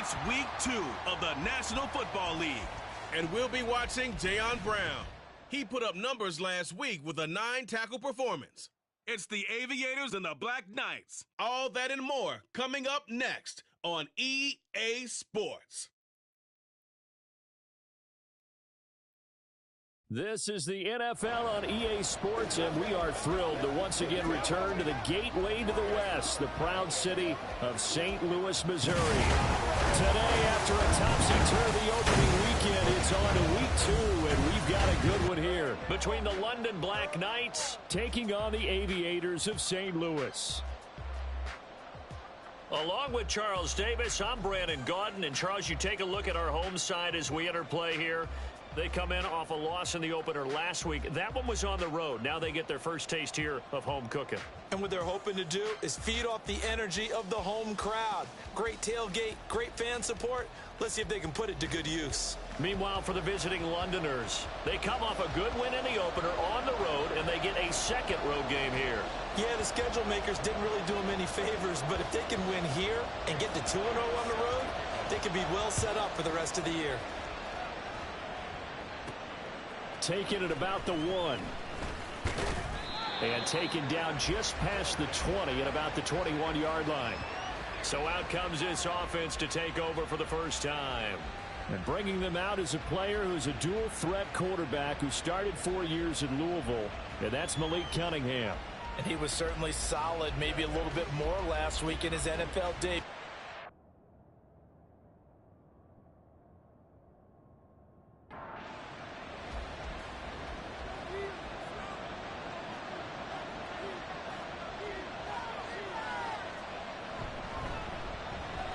It's week 2 of the National Football League. And we'll be watching Jayon Brown. He put up numbers last week with a 9-tackle performance. It's the Aviators and the Black Knights. All that and more coming up next on EA Sports. This is the NFL on EA Sports, and we are thrilled to once again return to the gateway to the West, the proud city of St. Louis, Missouri. Today, after a topsy-turvy opening weekend, it's on to week 2, and we've got a good one here between the London Black Knights taking on the Aviators of St. Louis. Along with Charles Davis, I'm Brandon Gaudin, and Charles, you take a look at our home side as we enter play here. They come in off a loss in the opener last week. That one was on the road. Now they get their first taste here of home cooking. And what they're hoping to do is feed off the energy of the home crowd. Great tailgate, great fan support. Let's see if they can put it to good use. Meanwhile, for the visiting Londoners, they come off a good win in the opener on the road, and they get a second road game here. Yeah, the schedule makers didn't really do them any favors, but if they can win here and get to 2-0 on the road, they can be well set up for the rest of the year. Taken at about the 1. And taken down just past the 20 at about the 21-yard line. So out comes this offense to take over for the first time. And bringing them out is a player who's a dual-threat quarterback who started 4 years in Louisville, and that's Malik Cunningham. And he was certainly solid, maybe a little bit more last week in his NFL debut.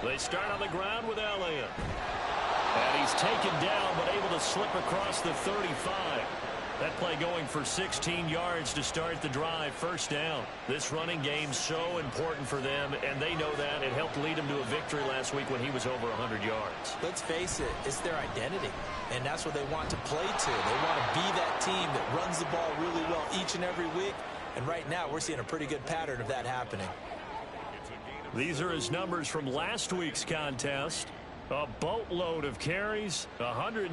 They start on the ground with Elliott. And he's taken down, but able to slip across the 35. That play going for 16 yards to start the drive, first down. This running game's so important for them, and they know that. It helped lead him to a victory last week when he was over 100 yards. Let's face it, it's their identity, and that's what they want to play to. They want to be that team that runs the ball really well each and every week, and right now we're seeing a pretty good pattern of that happening. These are his numbers from last week's contest. A boatload of carries, 109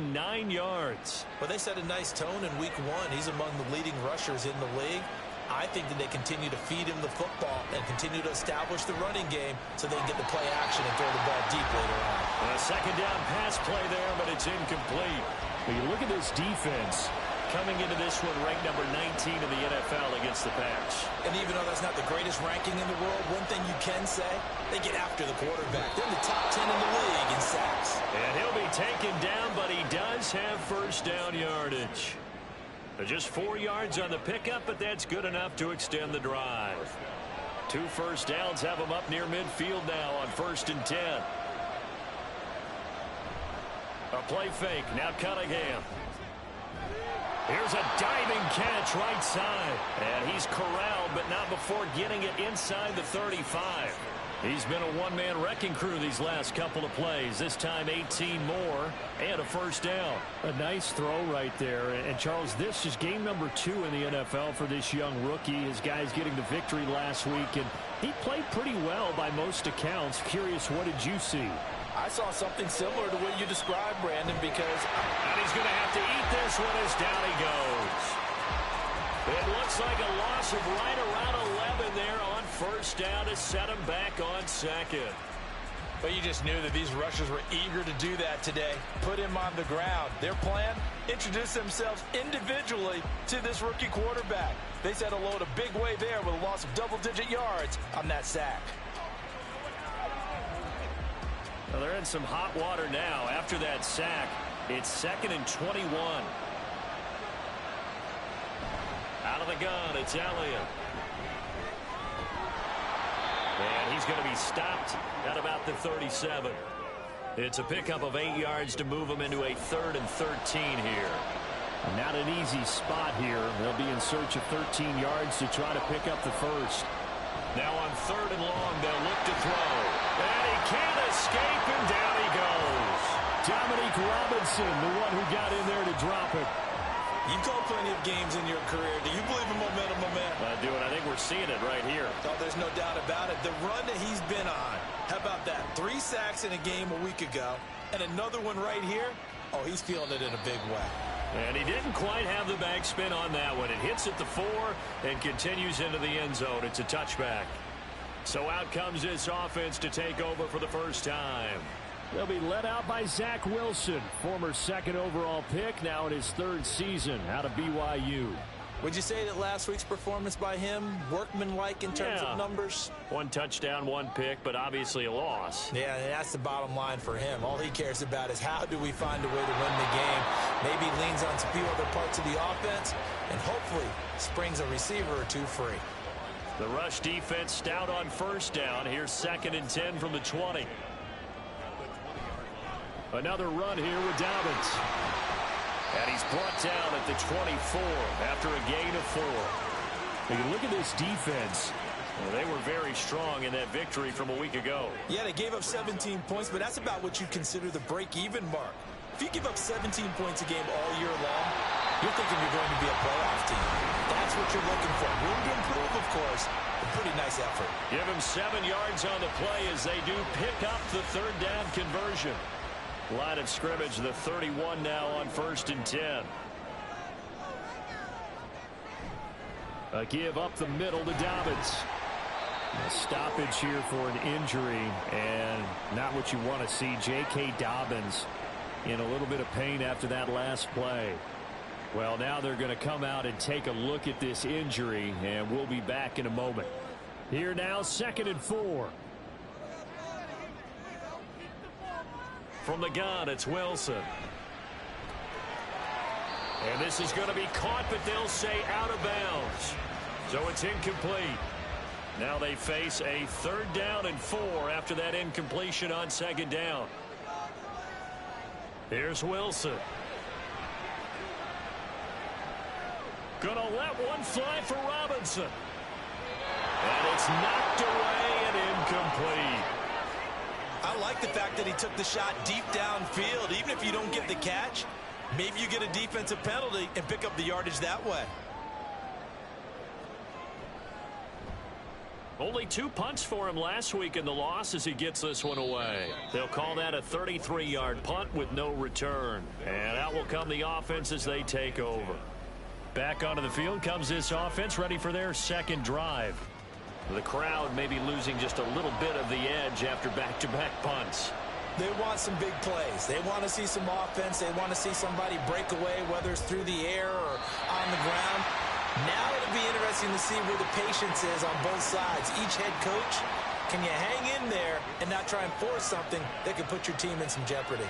yards. Well, they set a nice tone in week 1. He's among the leading rushers in the league. I think that they continue to feed him the football and continue to establish the running game so they can get the play action and throw the ball deep later on. A second down pass play there, but it's incomplete. But you look at this defense. Coming into this one, ranked number 19 in the NFL against the pass. And even though that's not the greatest ranking in the world, one thing you can say, they get after the quarterback. They're in the top 10 in the league in sacks. And he'll be taken down, but he does have first down yardage. Just 4 yards on the pickup, but that's good enough to extend the drive. 2 first downs have him up near midfield now on 1st and 10. A play fake, now Cunningham. Here's a diving catch right side. And he's corralled, but not before getting it inside the 35. He's been a one-man wrecking crew these last couple of plays. This time 18 more and a first down. A nice throw right there. And Charles, this is game number 2 in the NFL for this young rookie. His guys getting the victory last week, and he played pretty well by most accounts. Curious, what did you see? I saw something similar to what you described, Brandon, because... And he's going to have to eat this one as down he goes. It looks like a loss of right around 11 there on first down to set him back on second. But you just knew that these rushers were eager to do that today. Put him on the ground. Their plan, introduce themselves individually to this rookie quarterback. They set a load a big way there with a loss of double-digit yards on that sack. Well, they're in some hot water now. After that sack, it's 2nd and 21. Out of the gun, it's Elliott. And he's going to be stopped at about the 37. It's a pickup of 8 yards to move him into a 3rd and 13 here. Not an easy spot here. They'll be in search of 13 yards to try to pick up the first. Now on 3rd and long, they'll look to throw. And he can't escape, and down he goes. Dominique Robinson, the one who got in there to drop it. You've called plenty of games in your career. Do you believe in momentum, my man? I do, and I think we're seeing it right here. Oh, there's no doubt about it. The run that he's been on. How about that? 3 sacks in a game a week ago, and another one right here. Oh, he's feeling it in a big way. And he didn't quite have the backspin on that one. It hits at the 4 and continues into the end zone. It's a touchback. So out comes this offense to take over for the first time. They'll be led out by Zach Wilson, former 2nd overall pick, now in his 3rd season out of BYU. Would you say that last week's performance by him, workmanlike in terms of numbers? 1 touchdown, 1 pick, but obviously a loss. Yeah, and that's the bottom line for him. All he cares about is how do we find a way to win the game. Maybe leans on a few other parts of the offense, and hopefully springs a receiver or 2 free. The rush defense stout on 1st down. Here's 2nd and 10 from the 20. Another run here with Dobbins. And he's brought down at the 24 after a gain of 4. You can look at this defense. Well, they were very strong in that victory from a week ago. Yeah, they gave up 17 points, but that's about what you consider the break-even mark. If you give up 17 points a game all year long, you're thinking you're going to be a playoff team. That's what you're looking for. Room to improve, of course. A pretty nice effort. Give him 7 yards on the play as they do pick up the 3rd down conversion. Line of scrimmage, the 31 now on 1st and 10. A give up the middle to Dobbins. A stoppage here for an injury, and not what you want to see. J.K. Dobbins in a little bit of pain after that last play. Well, now they're going to come out and take a look at this injury, and we'll be back in a moment. Here now, 2nd and 4. From the gun, it's Wilson. And this is going to be caught, but they'll say out of bounds. So it's incomplete. Now they face a 3rd down and 4 after that incompletion on 2nd down. Here's Wilson. Gonna let one fly for Robinson. And it's knocked away and incomplete. I like the fact that he took the shot deep downfield. Even if you don't get the catch, maybe you get a defensive penalty and pick up the yardage that way. Only 2 punts for him last week in the loss as he gets this one away. They'll call that a 33-yard punt with no return. And out will come the offense as they take over. Back onto the field comes this offense, ready for their 2nd drive. The crowd may be losing just a little bit of the edge after back-to-back punts. They want some big plays. They want to see some offense. They want to see somebody break away, whether it's through the air or on the ground. Now it'll be interesting to see where the patience is on both sides. Each head coach, can you hang in there and not try and force something that could put your team in some jeopardy?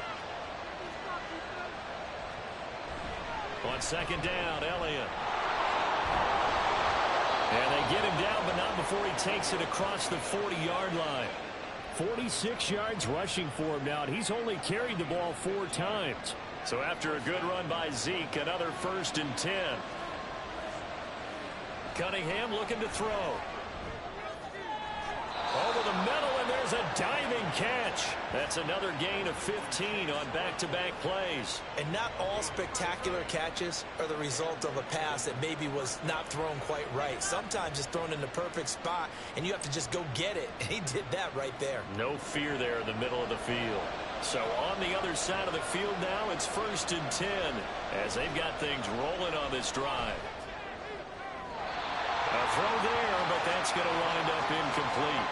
On 2nd down, Elliott. And they get him down, but not before he takes it across the 40-yard line. 46 yards rushing for him now, and he's only carried the ball 4 times. So after a good run by Zeke, another 1st and 10. Cunningham looking to throw. Over the middle, and there's a diving catch. That's another gain of 15 on back-to-back plays. And not all spectacular catches are the result of a pass that maybe was not thrown quite right. Sometimes it's thrown in the perfect spot, and you have to just go get it. And he did that right there. No fear there in the middle of the field. So on the other side of the field now, it's 1st and 10 as they've got things rolling on this drive. A throw there, but that's going to wind up incomplete.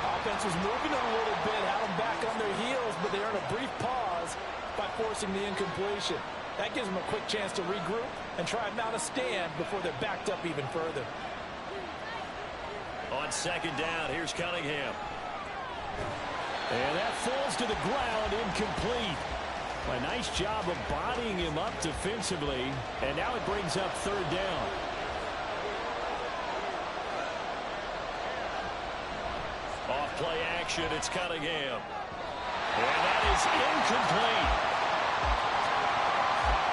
Offense was moving a little bit, had them back on their heels, but they earned a brief pause by forcing the incompletion. That gives them a quick chance to regroup and try and mount a stand before they're backed up even further. On 2nd down, here's Cunningham. And that falls to the ground, incomplete. A nice job of bodying him up defensively, and now it brings up 3rd down. Off play action, it's Cunningham. And that is incomplete.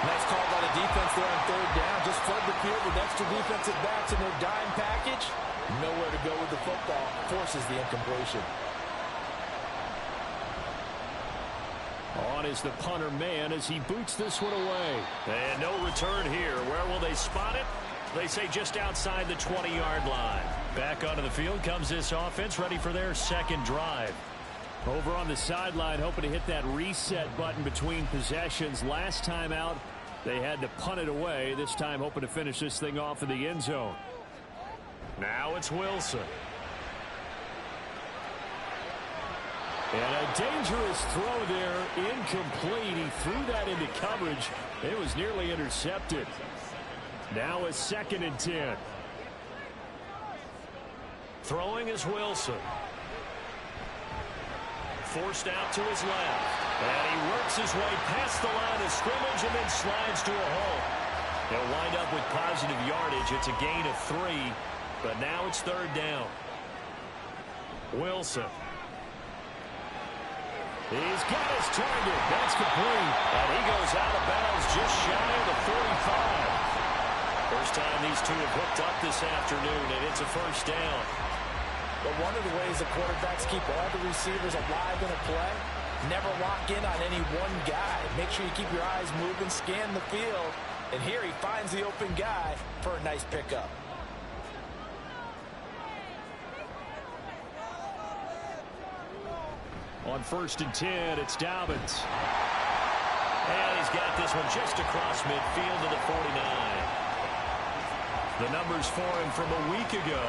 Nice call by the defense there on 3rd down. Just flood the field with extra defensive backs in their dime package. Nowhere to go with the football. Forces the incompletion. on is the punter man as he boots this one away. And no return here. Where will they spot it? They say just outside the 20-yard line. Back onto the field comes this offense, ready for their second drive. Over on the sideline, hoping to hit that reset button between possessions. Last time out, they had to punt it away. This time, hoping to finish this thing off in the end zone. Now it's Wilson. And a dangerous throw there, incomplete. He threw that into coverage. It was nearly intercepted. Now a 2nd and 10. Throwing is Wilson. Forced out to his left. And he works his way past the line of scrimmage and then slides to a hole. He'll wind up with positive yardage. It's a gain of 3, but now it's 3rd down. Wilson. He's got his target. That's complete. And he goes out of bounds just shy of the 45. First time these two have hooked up this afternoon, and it's a 1st down. But one of the ways the quarterbacks keep all the receivers alive in a play, never lock in on any one guy. Make sure you keep your eyes moving, scan the field. And here he finds the open guy for a nice pickup. On 1st and 10, it's Dobbins. And he's got this one just across midfield to the 49. The numbers for him from a week ago: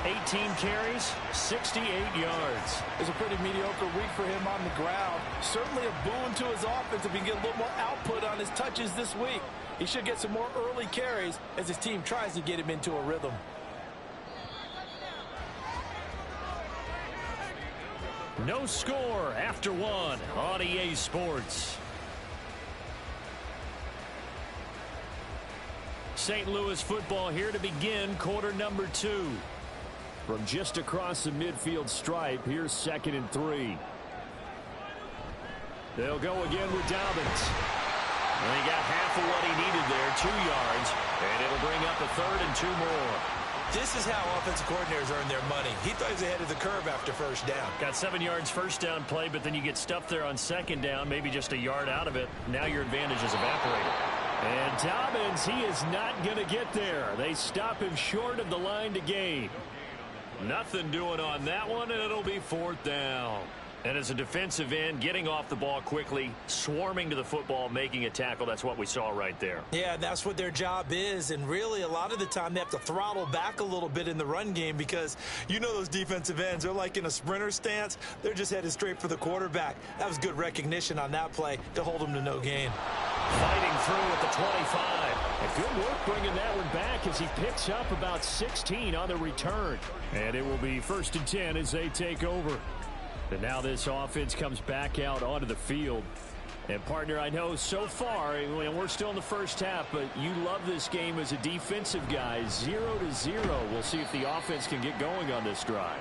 18 carries, 68 yards. It's a pretty mediocre week for him on the ground. Certainly a boon to his offense if he can get a little more output on his touches this week. He should get some more early carries as his team tries to get him into a rhythm. No score after 1 on EA Sports. St. Louis football here to begin quarter number 2. From just across the midfield stripe, here's 2nd and 3. They'll go again with Dobbins. And he got half of what he needed there, 2 yards, and it'll bring up a 3rd and 2 more. This is how offensive coordinators earn their money. He thought he was ahead of the curve after 1st down. Got 7 yards 1st down play, but then you get stuffed there on 2nd down, maybe just a yard out of it. Now your advantage is evaporated. And Dobbins, he is not going to get there. They stop him short of the line to gain. Nothing doing on that one, and it'll be 4th down. And as a defensive end, getting off the ball quickly, swarming to the football, making a tackle, that's what we saw right there. Yeah, that's what their job is, and really a lot of the time they have to throttle back a little bit in the run game because you know those defensive ends, they're like in a sprinter stance. They're just headed straight for the quarterback. That was good recognition on that play to hold him to no gain. Fighting through at the 25. And good work bringing that one back as he picks up about 16 on the return. And it will be 1st and 10 as they take over. And now this offense comes back out onto the field. And, partner, I know so far, and we're still in the 1st half, but you love this game as a defensive guy. 0-0. We'll see if the offense can get going on this drive.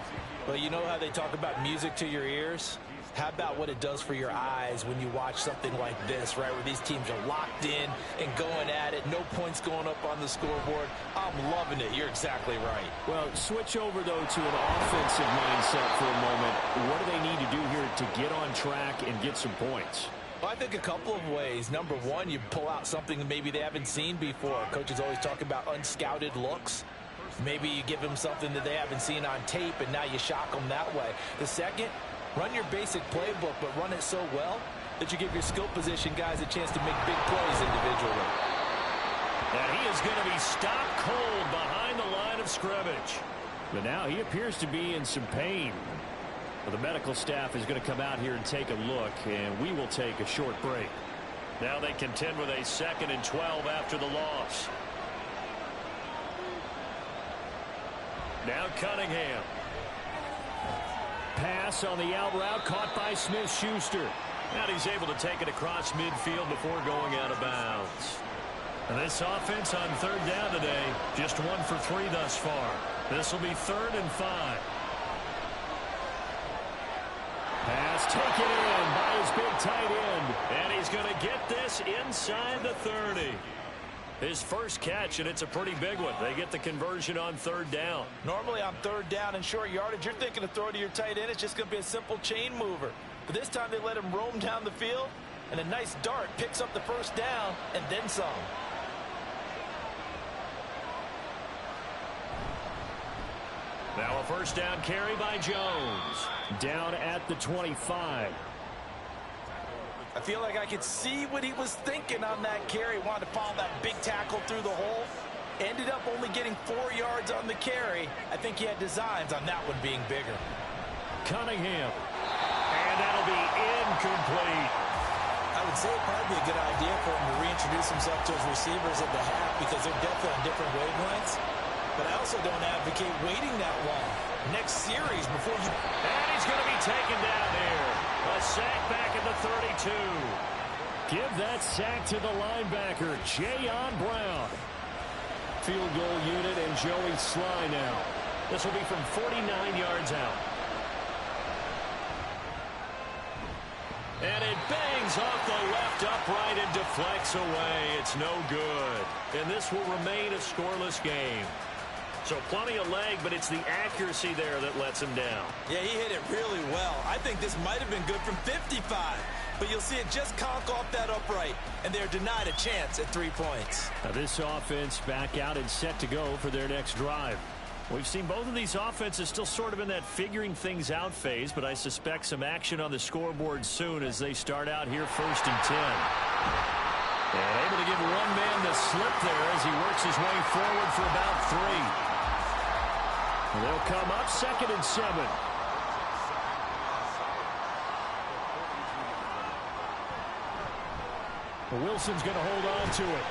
Well, you know how they talk about music to your ears? How about what it does for your eyes when you watch something like this, right, where these teams are locked in and going at it, no points going up on the scoreboard? I'm loving it. You're exactly right. Well, switch over, though, to an offensive mindset for a moment. What do they need to do here to get on track and get some points? Well, I think a couple of ways. Number one, you pull out something that maybe they haven't seen before. Coaches always talk about unscouted looks. Maybe you give them something that they haven't seen on tape, and now you shock them that way. The second, run your basic playbook, but run it so well that you give your skill position guys a chance to make big plays individually. And he is going to be stopped cold behind the line of scrimmage. But now he appears to be in some pain. Well, the medical staff is going to come out here and take a look, and we will take a short break. Now they contend with a 2nd and 12 after the loss. Now Cunningham. Pass on the out route caught by Smith-Schuster. Now he's able to take it across midfield before going out of bounds. And this offense on 3rd down today, just 1 for 3 thus far. This will be 3rd and 5. Pass taken in by his big tight end. And he's going to get this inside the 30. His first catch, and it's a pretty big one. They get the conversion on 3rd down. Normally on 3rd down and short yardage, you're thinking of throw to your tight end. It's just going to be a simple chain mover. But this time they let him roam down the field, And a nice dart picks up the first down and then some. Now a first down carry by Jones. Down at the 25. I feel like I could see what he was thinking on that carry. Wanted to follow that big tackle through the hole. Ended up only getting 4 yards on the carry. I think he had designs on that one being bigger. Cunningham. And that'll be incomplete. I would say it'd probably be a good idea for him to reintroduce himself to his receivers at the half because they're definitely on different wavelengths. But I also don't advocate waiting that long. Next series before you... And he's going to be taken down here. A sack back at the 32. Give that sack to the linebacker, Jayon Brown. Field goal unit and Joey Sly now. This will be from 49 yards out. And it bangs off the left upright and deflects away. It's no good. And this will remain a scoreless game. So plenty of leg, but it's the accuracy there that lets him down. Yeah, he hit it really well. I think this might have been good from 55. But you'll see it just conk off that upright, and they're denied a chance at 3 points. Now this offense back out and set to go for their next drive. We've seen both of these offenses still sort of in that figuring things out phase, but I suspect some action on the scoreboard soon as they start out here 1st and 10. And able to give one man the slip there as he works his way forward for about 3. They'll come up 2nd and 7. Wilson's going to hold on to it.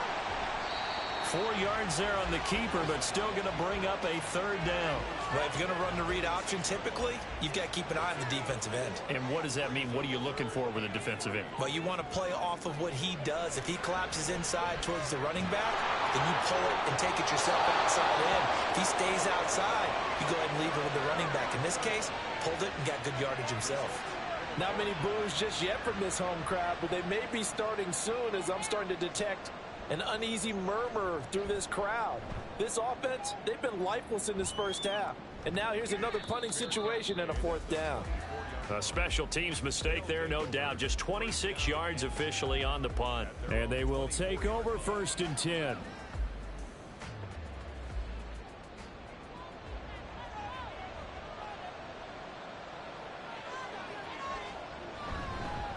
4 yards there on the keeper, but still going to bring up a 3rd down. Well, if you're going to run the read option, typically, you've got to keep an eye on the defensive end. And what does that mean? What are you looking for with a defensive end? Well, you want to play off of what he does. If he collapses inside towards the running back, then you pull it and take it yourself outside in. If he stays outside, you go ahead and leave it with the running back. In this case, pulled it and got good yardage himself. Not many boos just yet from this home crowd, but they may be starting soon as I'm starting to detect an uneasy murmur through this crowd. This offense, they've been lifeless in this first half. And now here's another punting situation and a 4th down. A special teams mistake there, no doubt. Just 26 yards officially on the punt. And they will take over 1st and 10.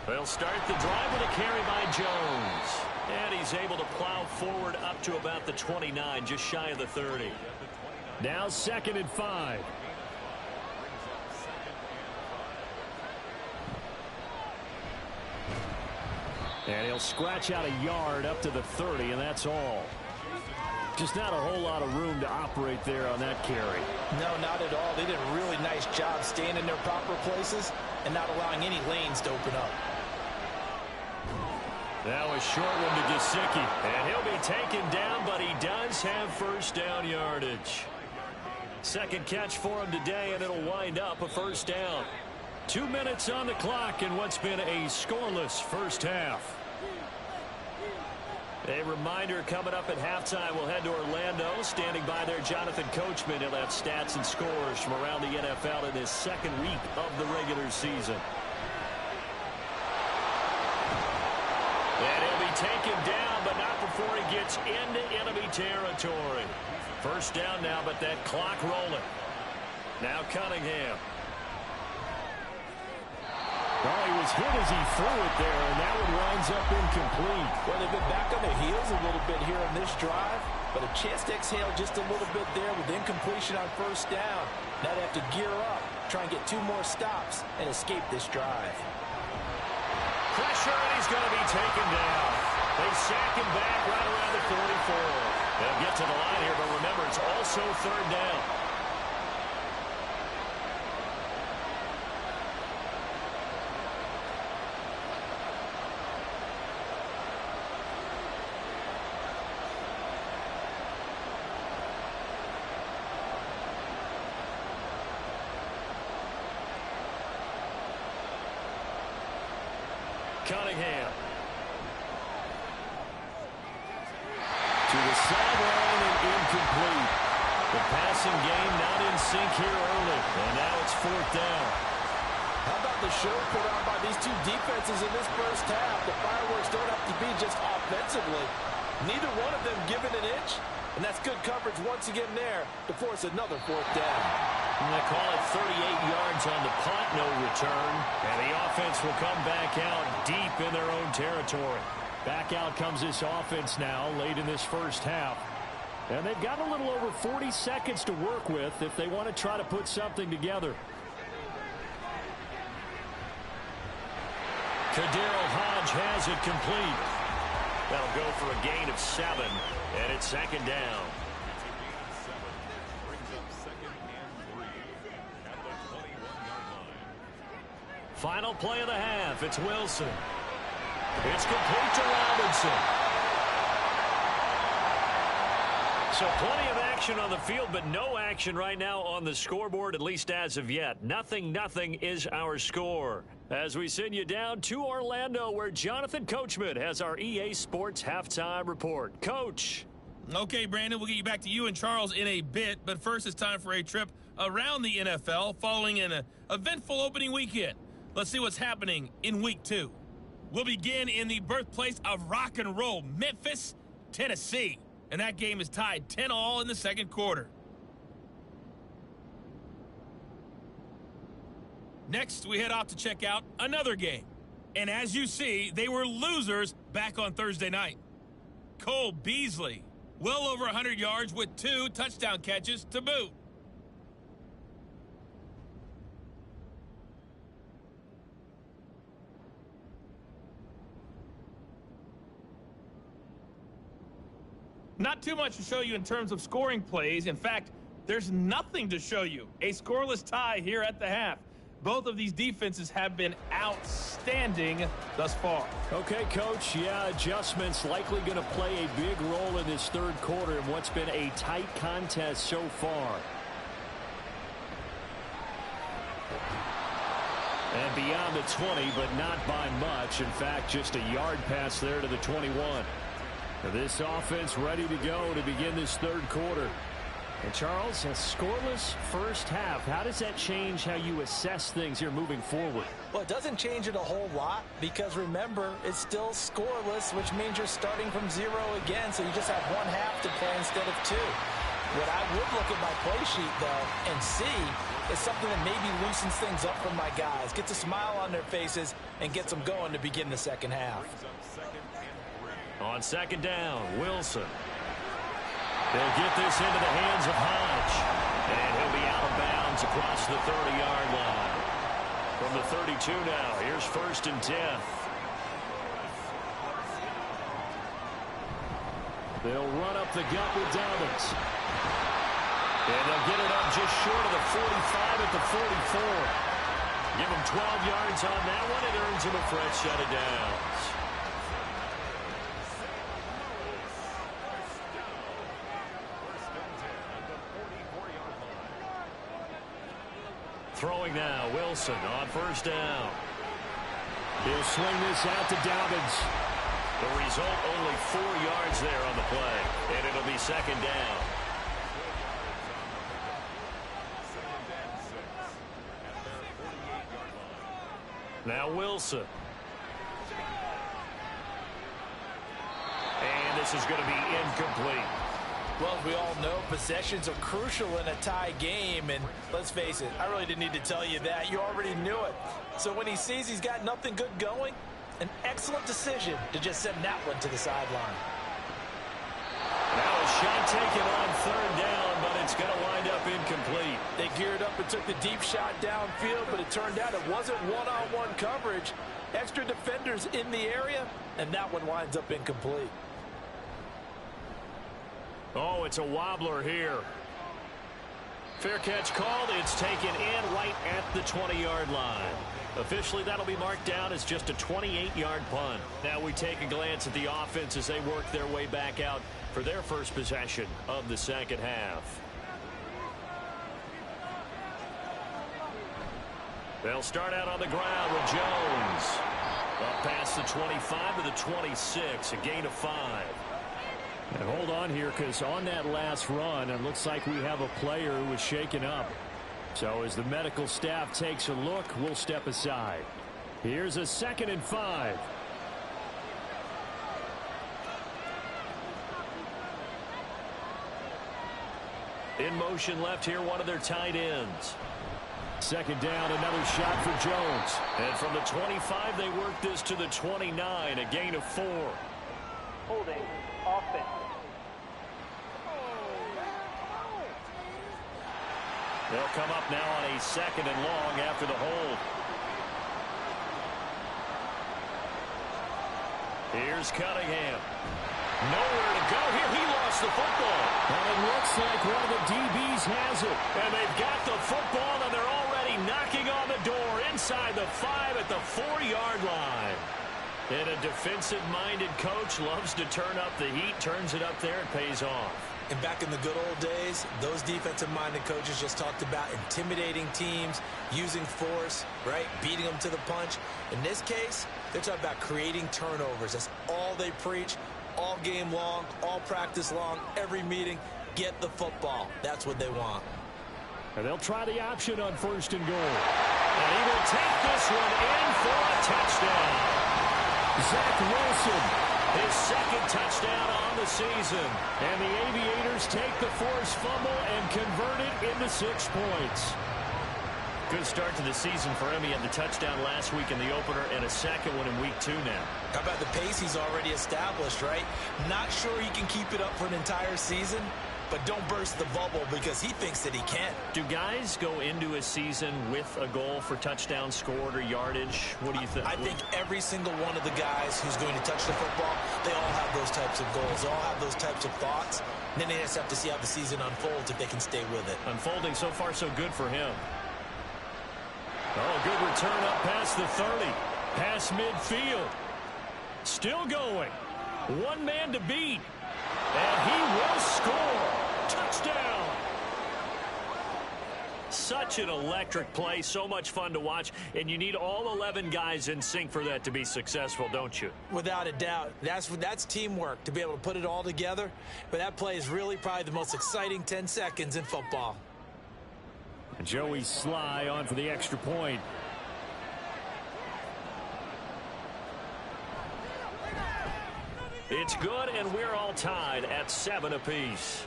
They'll start the drive with a carry by Jones. And he's able to plow forward up to about the 29, just shy of the 30. Now 2nd and 5. And he'll scratch out a yard up to the 30, and that's all. Just not a whole lot of room to operate there on that carry. No, not at all. They did a really nice job staying in their proper places and not allowing any lanes to open up. Now a short one to Gesicki. And he'll be taken down, but he does have 1st down yardage. 2nd catch for him today, and it'll wind up a 1st down. 2 minutes on the clock in what's been a scoreless first half. A reminder coming up at halftime, we'll head to Orlando. Standing by there, Jonathan Coachman. He'll have stats and scores from around the NFL in this 2nd week of the regular season. And he'll be taken down, but not before he gets into enemy territory. 1st down now, but that clock rolling. Now Cunningham. Well, he was hit as he threw it there, and that one winds up incomplete. Well, they've been back on their heels a little bit here in this drive, but a chance to exhale just a little bit there with incompletion on 1st down. Now they have to gear up, try and get 2 more stops, and escape this drive. Pressure, and he's going to be taken down. They sack him back right around the 44. They'll get to the line here, but remember, it's also 3rd down. Cunningham. To the sideline and incomplete. The passing game not in sync here early. And now it's 4th down. How about the show put on by these two defenses in this first half? The fireworks don't have to be just offensively. Neither one of them given an inch, and that's good coverage once again there to force another fourth down. And they call it 38 yards on the punt, no return. And the offense will come back out deep in their own territory. Back out comes this offense now late in this first half. And they've got a little over 40 seconds to work with if they want to try to put something together. Kadarius Hodge has it complete. That'll go for a gain of 7, and it's second down. Final play of the half. It's Wilson. It's complete to Robinson. So plenty of action on the field, but no action right now on the scoreboard, at least as of yet. 0-0 is our score. As we send you down to Orlando, where Jonathan Coachman has our EA Sports Halftime Report. Coach. Okay, Brandon, we'll get you back to you and Charles in a bit, but first it's time for a trip around the NFL following an eventful opening weekend. Let's see what's happening in Week 2. We'll begin in the birthplace of rock and roll, Memphis, Tennessee. And that game is tied 10-all in the second quarter. Next, we head off to check out another game. And as you see, they were losers back on Thursday night. Cole Beasley, well over 100 yards with 2 touchdown catches to boot. Not too much to show you in terms of scoring plays. In fact, there's nothing to show you. A scoreless tie here at the half. Both of these defenses have been outstanding thus far. Okay, Coach. Yeah, adjustments likely going to play a big role in this third quarter in what's been a tight contest so far. And beyond the 20, but not by much. In fact, just a yard pass there to the 21. This offense ready to go to begin this third quarter. And Charles, a scoreless first half. How does that change how you assess things here moving forward? Well, it doesn't change it a whole lot because, remember, it's still scoreless, which means you're starting from 0 again, so you just have one half to play instead of 2. What I would look at my play sheet, though, and see is something that maybe loosens things up for my guys, gets a smile on their faces, and gets them going to begin the second half. On second down, Wilson. They'll get this into the hands of Hodge. And he'll be out of bounds across the 30-yard line. From the 32 now, here's 1st and 10. They'll run up the gut with Dobbins. And they'll get it up just short of the 45 at the 44. Give him 12 yards on that one. It earns him a fresh set of downs. Throwing now, Wilson on 1st down. He'll swing this out to Dobbins. The result, only 4 yards there on the play, and it'll be second down. Now Wilson. And this is going to be incomplete. Well, as we all know, possessions are crucial in a tie game, and let's face it, I really didn't need to tell you that. You already knew it. So when he sees he's got nothing good going, an excellent decision to just send that one to the sideline. Now a shot taken on 3rd down, but it's going to wind up incomplete. They geared up and took the deep shot downfield, but it turned out it wasn't one-on-one coverage. Extra defenders in the area, and that one winds up incomplete. Oh, it's a wobbler here. Fair catch called. It's taken in right at the 20-yard line. Officially, that'll be marked down as just a 28-yard punt. Now we take a glance at the offense as they work their way back out for their first possession of the second half. They'll start out on the ground with Jones. Up past the 25 to the 26, a gain of 5. And hold on here, because on that last run, it looks like we have a player who was shaken up. So as the medical staff takes a look, we'll step aside. Here's a 2nd and 5. In motion left here, one of their tight ends. 2nd down, another shot for Jones. And from the 25, they work this to the 29, a gain of 4. Holding, offense. They'll come up now on a 2nd and long after the hold. Here's Cunningham. Nowhere to go here. He lost the football. And it looks like one of the DBs has it. And they've got the football, and they're already knocking on the door inside the 5 at the 4-yard line. And a defensive-minded coach loves to turn up the heat, turns it up there, and pays off. And back in the good old days, those defensive-minded coaches just talked about intimidating teams, using force, right, beating them to the punch. In this case, they're talking about creating turnovers. That's all they preach, all game long, all practice long, every meeting. Get the football. That's what they want. And they'll try the option on 1st and goal. And he will take this one in for a touchdown. Zach Wilson. His 2nd touchdown on the season. And the Aviators take the forced fumble and convert it into 6 points. Good start to the season for him. He had the touchdown last week in the opener and a 2nd one in week 2 now. How about the pace he's already established, right? Not sure he can keep it up for an entire season, but don't burst the bubble because he thinks that he can. Do guys go into a season with a goal for touchdown scored or yardage? What do you think? I think every single one of the guys who's going to touch the football, they all have those types of goals. They all have those types of thoughts. And then they just have to see how the season unfolds if they can stay with it. Unfolding so far so good for him. Oh, good return up past the 30. Past midfield. Still going. One man to beat. And he will score. Touchdown. Such an electric play. So much fun to watch. And you need all 11 guys in sync for that to be successful, don't you? Without a doubt. That's teamwork, to be able to put it all together. But that play is really probably the most exciting 10 seconds in football. Joey Sly on for the extra point. It's good, and we're all tied at 7 apiece.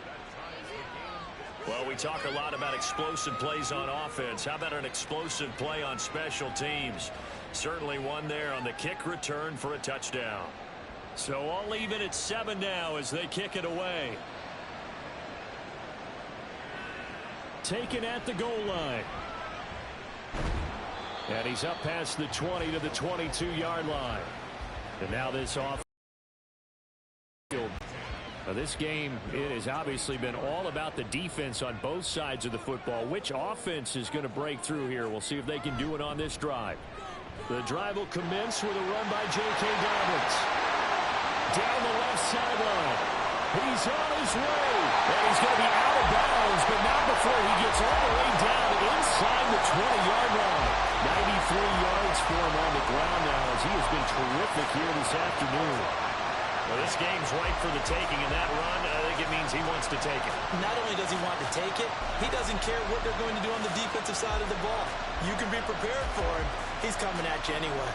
Well, we talk a lot about explosive plays on offense. How about an explosive play on special teams? Certainly one there on the kick return for a touchdown. So all even at 7 now as they kick it away. Taken at the goal line. And he's up past the 20 to the 22-yard line. And now this off. Now this game, it has obviously been all about the defense on both sides of the football. Which offense is going to break through here? We'll see if they can do it on this drive. The drive will commence with a run by J.K. Dobbins. Down the left sideline. He's on his way. And he's going to be out of bounds, but not before he gets all the way down inside the 20-yard line. 93 yards for him on the ground now as he has been terrific here this afternoon. Well, this game's ripe for the taking, and that run, I think it means he wants to take it. Not only does he want to take it, he doesn't care what they're going to do on the defensive side of the ball. You can be prepared for him. He's coming at you anyway.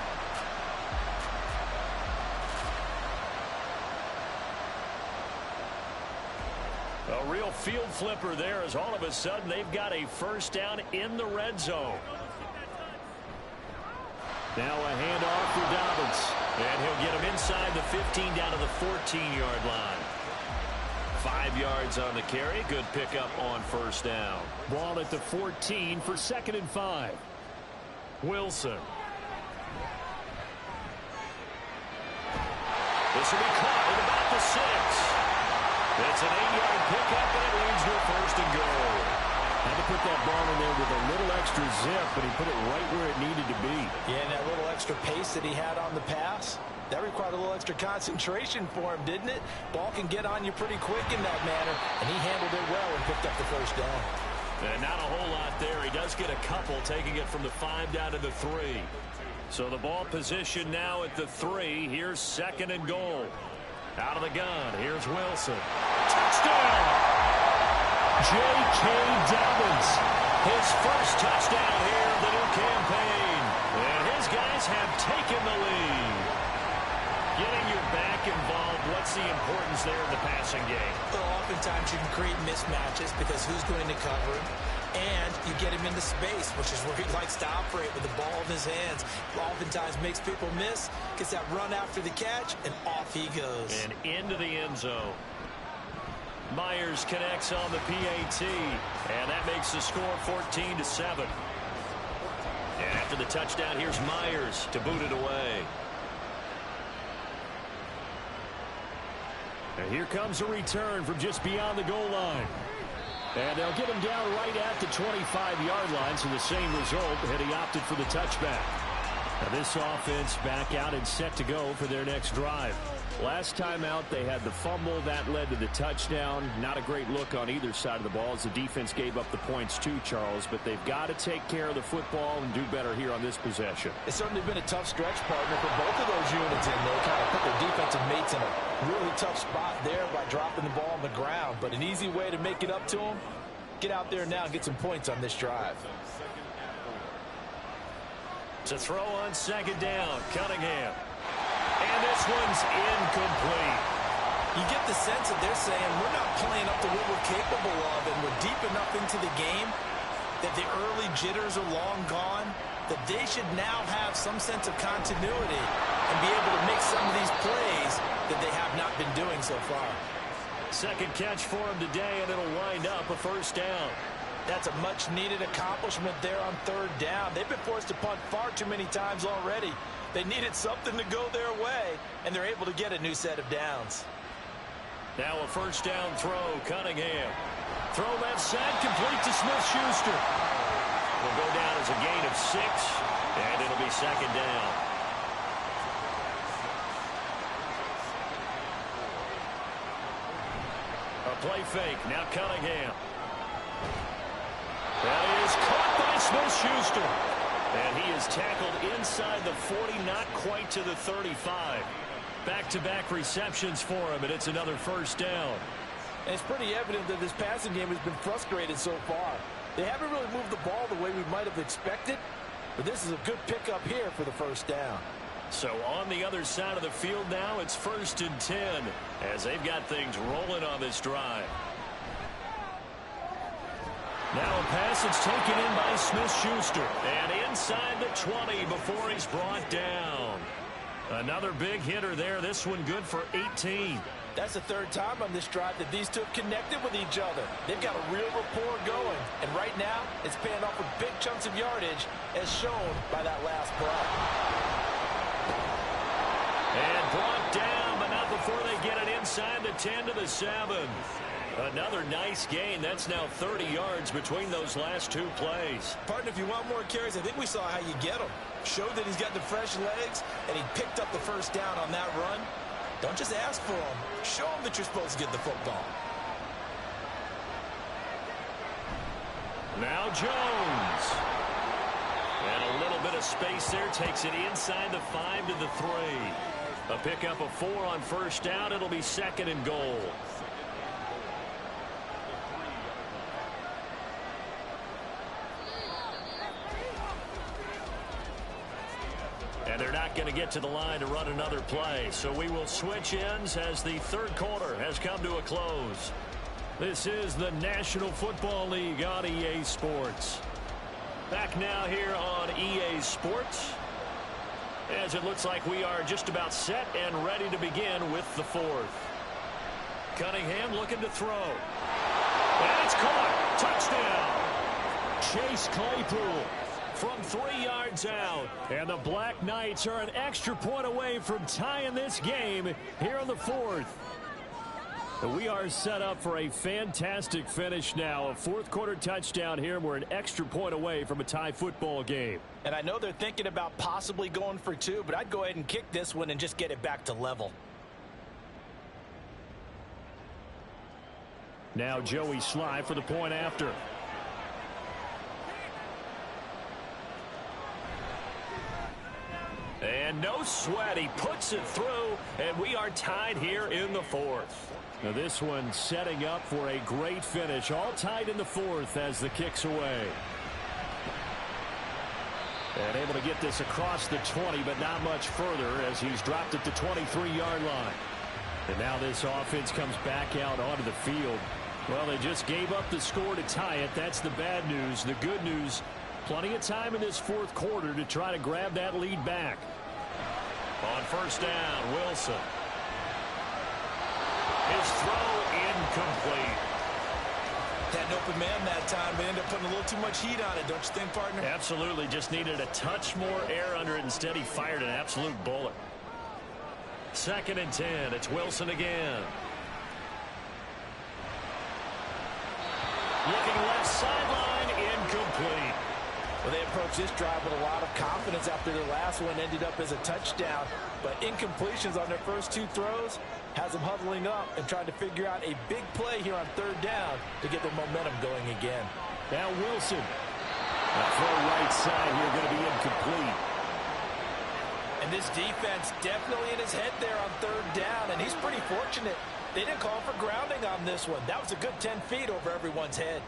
A real field flipper there as all of a sudden they've got a first down in the red zone. Now a handoff for Dobbins. And he'll get him inside the 15 down to the 14-yard line. 5 yards on the carry. Good pickup on first down. Ball at the 14 for 2nd and 5. Wilson. This will be caught at about the 6. It's an 8-yard pickup, and it leads to a first and goal. Had to put that ball in there with a little extra zip, but he put it right where it needed to be. Yeah, and that little extra pace that he had on the pass, that required a little extra concentration for him, didn't it? Ball can get on you pretty quick in that manner, and he handled it well and picked up the first down. And not a whole lot there. He does get a couple, taking it from the 5 down to the 3. So the ball position now at the 3. Here's 2nd and goal. Out of the gun. Here's Wilson. Touchdown! J.K. Dobbins. His first touchdown here of the new campaign. And his guys have taken the lead. Getting your back involved, what's the importance there in the passing game? Well, oftentimes you can create mismatches because who's going to cover him? And you get him into space, which is where he likes to operate with the ball in his hands. Oftentimes makes people miss, gets that run after the catch, and off he goes. And into the end zone. Myers connects on the PAT, and that makes the score 14-7. And after the touchdown, here's Myers to boot it away. And here comes a return from just beyond the goal line. And they'll get him down right at the 25-yard line, so the same result, and he opted for the touchback. Now this offense back out and set to go for their next drive. Last time out, they had the fumble. That led to the touchdown. Not a great look on either side of the ball as the defense gave up the points too, Charles. But they've got to take care of the football and do better here on this possession. It's certainly been a tough stretch, partner, for both of those units, and they kind of put their defensive mates in a really tough spot there by dropping the ball on the ground. But an easy way to make it up to them, get out there now and get some points on this drive. To throw on second down, Cunningham. And this one's incomplete. You get the sense that they're saying we're not playing up to what we're capable of, and we're deep enough into the game that the early jitters are long gone, that they should now have some sense of continuity and be able to make some of these plays that they have not been doing so far. Second catch for him today, and it'll wind up a first down. That's a much-needed accomplishment there on third down. They've been forced to punt far too many times already. They needed something to go their way, and they're able to get a new set of downs. Now a first down throw, Cunningham. Throw left side, complete to Smith-Schuster. Will go down as a gain of 6, and it'll be second down. A play fake, now Cunningham. That is caught by Smith-Schuster. And he is tackled inside the 40, not quite to the 35. Back-to-back receptions for him, and it's another first down. And it's pretty evident that this passing game has been frustrated so far. They haven't really moved the ball the way we might have expected, but this is a good pickup here for the first down. So on the other side of the field now, it's 1st and 10 as they've got things rolling on this drive. Now a pass that's taken in by Smith-Schuster. And inside the 20 before he's brought down. Another big hitter there. This one good for 18. That's the third time on this drive that these two have connected with each other. They've got a real rapport going. And right now, it's paying off with big chunks of yardage, as shown by that last play. And brought down, but not before they get it inside the 10 to the 7. Another nice gain. That's now 30 yards between those last two plays. Partner, if you want more carries, I think we saw how you get them. Showed that he's got the fresh legs, and he picked up the first down on that run. Don't just ask for them. Show them that you're supposed to get the football. Now Jones. And a little bit of space there. Takes it inside the 5 to the 3. A pickup of 4 on first down. It'll be 2nd and goal. And they're not going to get to the line to run another play. So we will switch ends as the third quarter has come to a close. This is the National Football League on EA Sports. Back now here on EA Sports, as it looks like we are just about set and ready to begin with the fourth. Cunningham looking to throw. And it's caught. Touchdown. Chase Claypool from 3 yards out. And the Black Knights are an extra point away from tying this game here in the fourth. We are set up for a fantastic finish now. A fourth quarter touchdown here. We're an extra point away from a tie football game. And I know they're thinking about possibly going for 2, but I'd go ahead and kick this one and just get it back to level. Now Joey Sly for the point after. And no sweat. He puts it through, and we are tied here in the fourth. Now this one setting up for a great finish. All tied in the fourth as the kick's away. And able to get this across the 20, but not much further as he's dropped at the 23-yard line. And now this offense comes back out onto the field. Well, they just gave up the score to tie it. That's the bad news. The good news, plenty of time in this fourth quarter to try to grab that lead back. On first down, Wilson. His throw incomplete. Had an open man that time, but ended up putting a little too much heat on it, don't you think, partner? Absolutely. Just needed a touch more air under it. Instead, he fired an absolute bullet. 2nd and 10. It's Wilson again. Looking left sideline, incomplete. Well, they approached this drive with a lot of confidence after their last one ended up as a touchdown. But incompletions on their first 2 throws has them huddling up and trying to figure out a big play here on 3rd down to get their momentum going again. Now Wilson. That throw right side here going to be incomplete. And this defense definitely in his head there on 3rd down, and he's pretty fortunate. They didn't call for grounding on this one. That was a good 10 feet over everyone's head.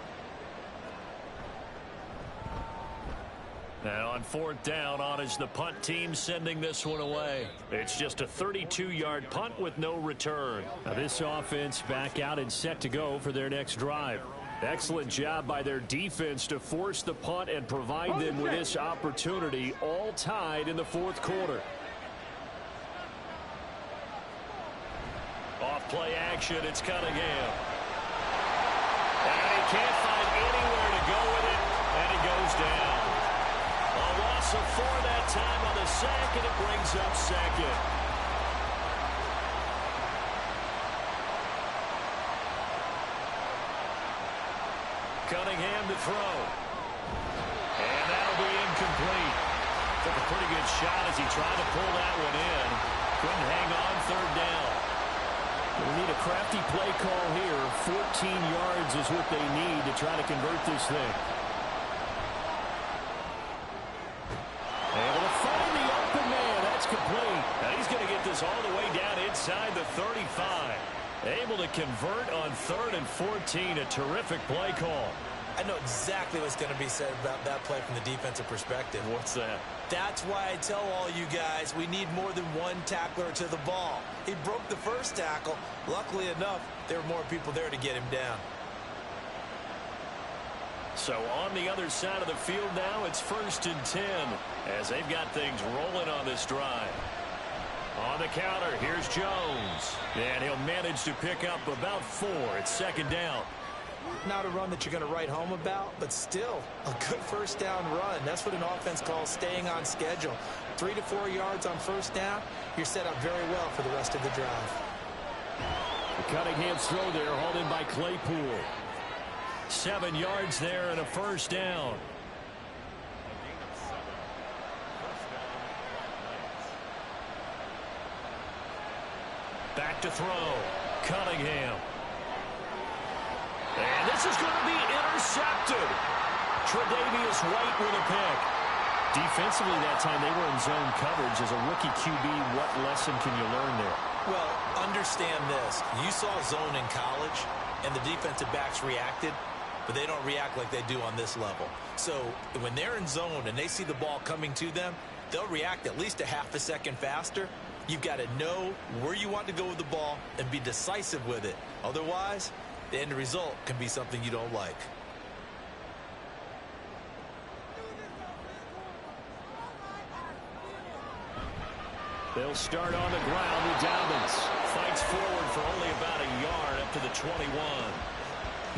Now on 4th down, on is the punt team sending this one away. It's just a 32-yard punt with no return. Now this offense back out and set to go for their next drive. Excellent job by their defense to force the punt and provide them with this opportunity, all tied in the 4th quarter. Off play action, it's Cunningham. And he can't find anywhere to go with it, and he goes down. A loss of 4 that time on the sack, and it brings up 2nd. Cunningham to throw. And that'll be incomplete. Took a pretty good shot as he tried to pull that one in. Couldn't hang on 3rd down. We need a crafty play call here. 14 yards is what they need to try to convert this thing. Able to find the open man. That's complete. Now he's going to get this all the way down inside the 35. Able to convert on 3rd and 14. A terrific play call. I know exactly what's going to be said about that play from the defensive perspective. What's that? That's why I tell all you guys we need more than one tackler to the ball. He broke the first tackle. Luckily enough, there were more people there to get him down. So on the other side of the field now, it's 1st and 10 as they've got things rolling on this drive. On the counter, here's Jones. And he'll manage to pick up about 4. It's 2nd down. Not a run that you're going to write home about, but still a good 1st down run. That's what an offense calls staying on schedule. 3 to 4 yards on 1st down, you're set up very well for the rest of the drive. The Cunningham's throw there hauled in by Claypool. 7 yards there and a 1st down. Back to throw. Cunningham. And this is going to be intercepted. Tre'Davious White with a pick. Defensively that time, they were in zone coverage. As a rookie QB, what lesson can you learn there? Well, understand this. You saw zone in college, and the defensive backs reacted, but they don't react like they do on this level. So when they're in zone and they see the ball coming to them, they'll react at least a half a second faster. You've got to know where you want to go with the ball and be decisive with it. Otherwise, the end result can be something you don't like. They'll start on the ground with Dobbins. Fights forward for only about a yard up to the 21.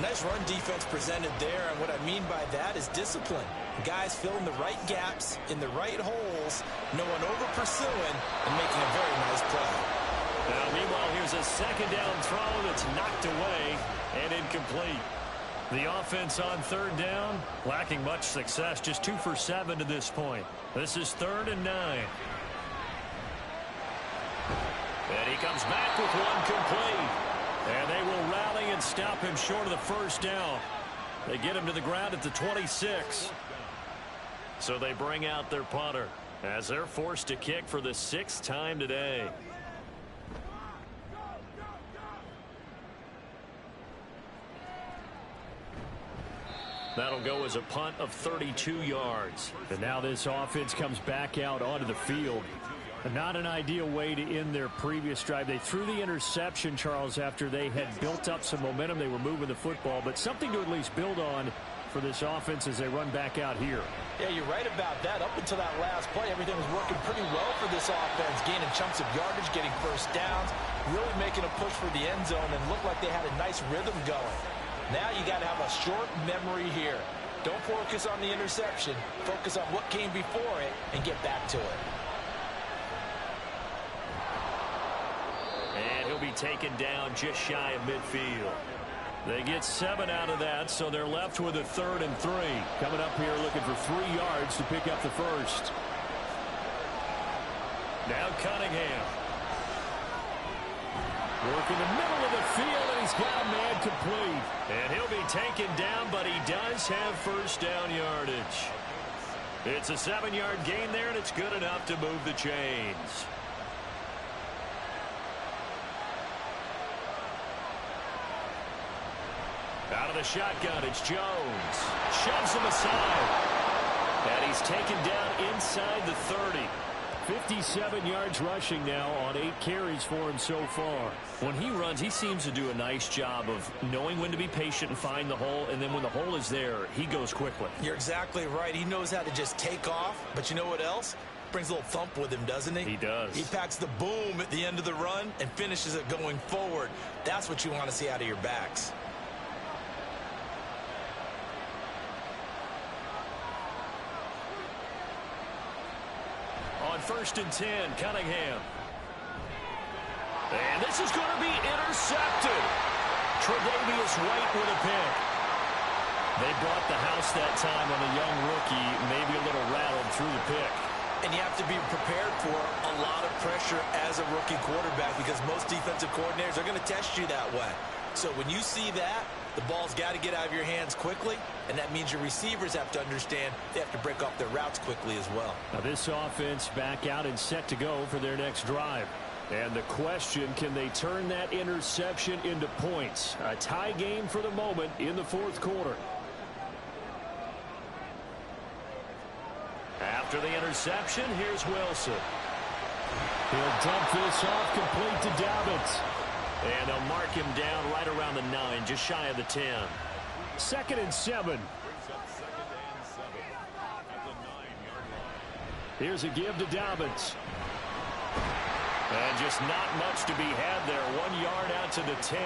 Nice run defense presented there, and what I mean by that is discipline. Guys filling the right gaps in the right holes, no one over pursuing, and making a very nice play. Now, meanwhile, here's a 2nd down throw that's knocked away and incomplete. The offense on 3rd down, lacking much success, just 2 for 7 to this point. This is 3rd and 9. And he comes back with one complete. And they will rally and stop him short of the 1st down. They get him to the ground at the 26. So they bring out their punter as they're forced to kick for the 6th time today. That'll go as a punt of 32 yards. And now this offense comes back out onto the field. Not an ideal way to end their previous drive. They threw the interception, Charles, after they had built up some momentum. They were moving the football, but something to at least build on for this offense as they run back out here. Yeah, you're right about that. Up until that last play, everything was working pretty well for this offense, gaining chunks of yardage, getting first downs, really making a push for the end zone, and looked like they had a nice rhythm going. Now you got to have a short memory here. Don't focus on the interception. Focus on what came before it and get back to it. And he'll be taken down just shy of midfield. They get 7 out of that, so they're left with a 3rd and 3. Coming up here looking for 3 yards to pick up the first. Now Cunningham. Working the middle of the field, and he's got a man complete. And he'll be taken down, but he does have first down yardage. It's a 7-yard gain there, and it's good enough to move the chains. Out of the shotgun, it's Jones. Shoves him aside. And he's taken down inside the 30. 57 yards rushing now on 8 carries for him so far. When he runs, he seems to do a nice job of knowing when to be patient and find the hole, and then when the hole is there, he goes quickly. You're exactly right. He knows how to just take off, but you know what else? Brings a little thump with him, doesn't he? He does. He packs the boom at the end of the run and finishes it going forward. That's what you want to see out of your backs. On 1st and 10, Cunningham. And this is going to be intercepted. Tre'Davious White with a pick. They brought the house that time on a young rookie, maybe a little rattled through the pick. And you have to be prepared for a lot of pressure as a rookie quarterback because most defensive coordinators are going to test you that way. So when you see that, the ball's got to get out of your hands quickly, and that means your receivers have to understand they have to break off their routes quickly as well. Now this offense back out and set to go for their next drive. And the question, can they turn that interception into points? A tie game for the moment in the 4th quarter. After the interception, here's Wilson. He'll dump this off complete to Dobbins. And they'll mark him down right around the 9, just shy of the 10. 2nd and 7. Here's a give to Dobbins. And just not much to be had there. 1 yard out to the 10.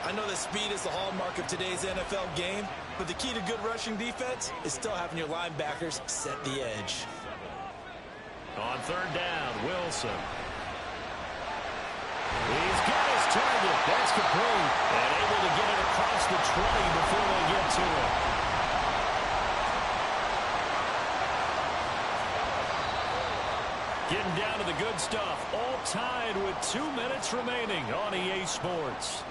I know that speed is the hallmark of today's NFL game, but the key to good rushing defense is still having your linebackers set the edge. On 3rd down, Wilson. He's got his target. That's complete. And able to get it across the 20 before they get to it. Getting down to the good stuff. All tied with 2 minutes remaining on EA Sports.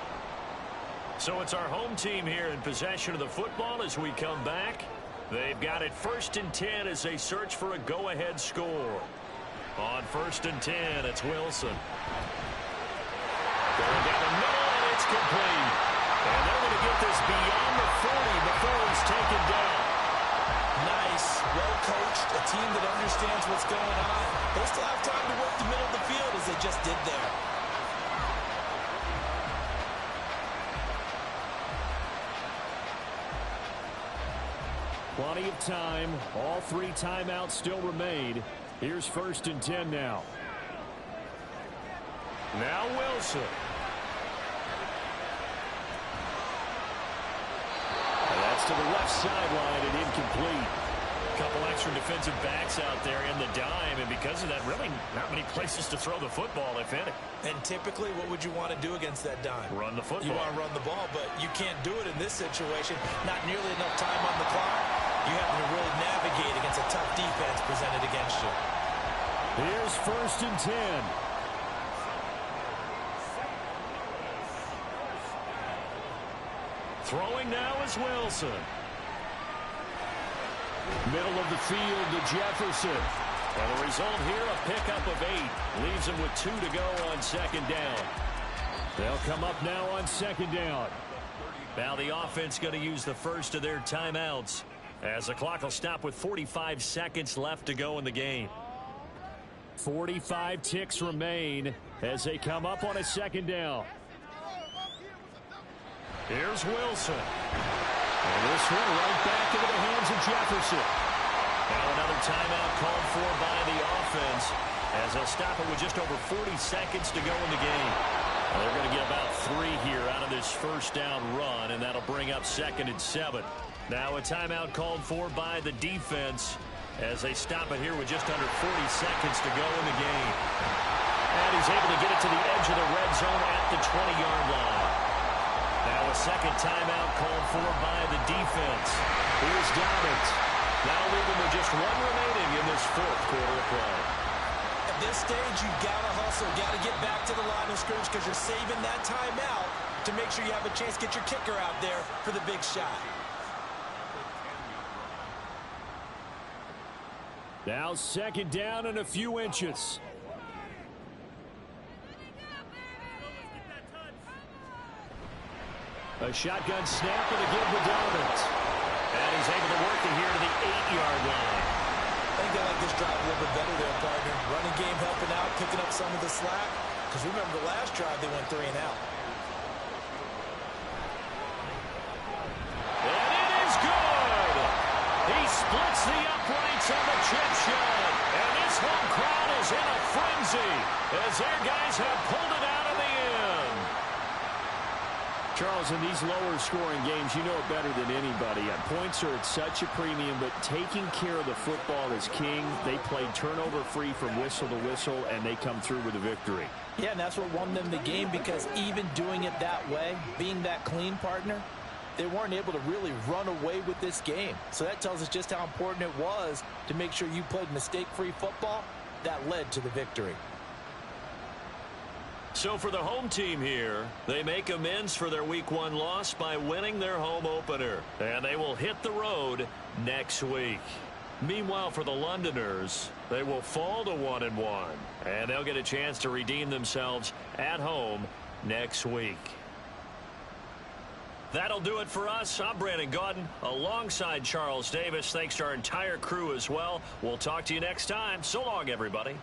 So it's our home team here in possession of the football as we come back. They've got it 1st and 10 as they search for a go-ahead score. On 1st and 10, it's Wilson. Going down the middle, and it's complete. And they're going to get this beyond the 40 before he's taken down. Nice, well-coached, a team that understands what's going on. They still have time to work the middle of the field as they just did there. Plenty of time. All 3 timeouts still remain. Here's 1st and 10 now. Now Wilson. And that's to the left sideline and incomplete. Couple extra defensive backs out there in the dime, and because of that, really not many places to throw the football, if any. And typically, what would you want to do against that dime? Run the football. You want to run the ball, but you can't do it in this situation. Not nearly enough time on the clock. You have to really navigate against a tough defense presented against you. Here's 1st and 10. Throwing now is Wilson. Middle of the field to Jefferson. And the result here, a pickup of 8. Leaves him with 2 to go on 2nd down. They'll come up now on 2nd down. Now the offense going to use the first of their timeouts as the clock will stop with 45 seconds left to go in the game. 45 ticks remain as they come up on a second down. Here's Wilson. And this one right back into the hands of Jefferson. Now another timeout called for by the offense as they'll stop it with just over 40 seconds to go in the game. Well, they're going to get about 3 here out of this first down run, and that'll bring up 2nd and 7. Now a timeout called for by the defense as they stop it here with just under 40 seconds to go in the game. And he's able to get it to the edge of the red zone at the 20-yard line. Now a second timeout called for by the defense. Here's Dobbins. That'll leave him with just 1 remaining in this 4th quarter of play. At this stage, you've got to hustle, got to get back to the line of scrimmage because you're saving that timeout to make sure you have a chance to get your kicker out there for the big shot. Now 2nd down and a few inches. A shotgun snap and a give to Dobbins. And he's able to work it here to the 8-yard line. I think I like this drive a little bit better there, partner. Running game helping out, picking up some of the slack. Because remember the last drive, they went 3 and out. And it is good! He splits the uprights on the chip shot. And this home crowd is in a frenzy as their guys have pulled it out of the end. Charles, in these lower-scoring games, you know it better than anybody. Points are at such a premium, but taking care of the football is king. They played turnover-free from whistle to whistle, and they come through with a victory. Yeah, and that's what won them the game because even doing it that way, being that clean, partner, they weren't able to really run away with this game. So that tells us just how important it was to make sure you played mistake-free football. That led to the victory. So for the home team here, they make amends for their Week 1 loss by winning their home opener. And they will hit the road next week. Meanwhile, for the Londoners, they will fall to 1-1. And they'll get a chance to redeem themselves at home next week. That'll do it for us. I'm Brandon Gaudin alongside Charles Davis. Thanks to our entire crew as well. We'll talk to you next time. So long, everybody.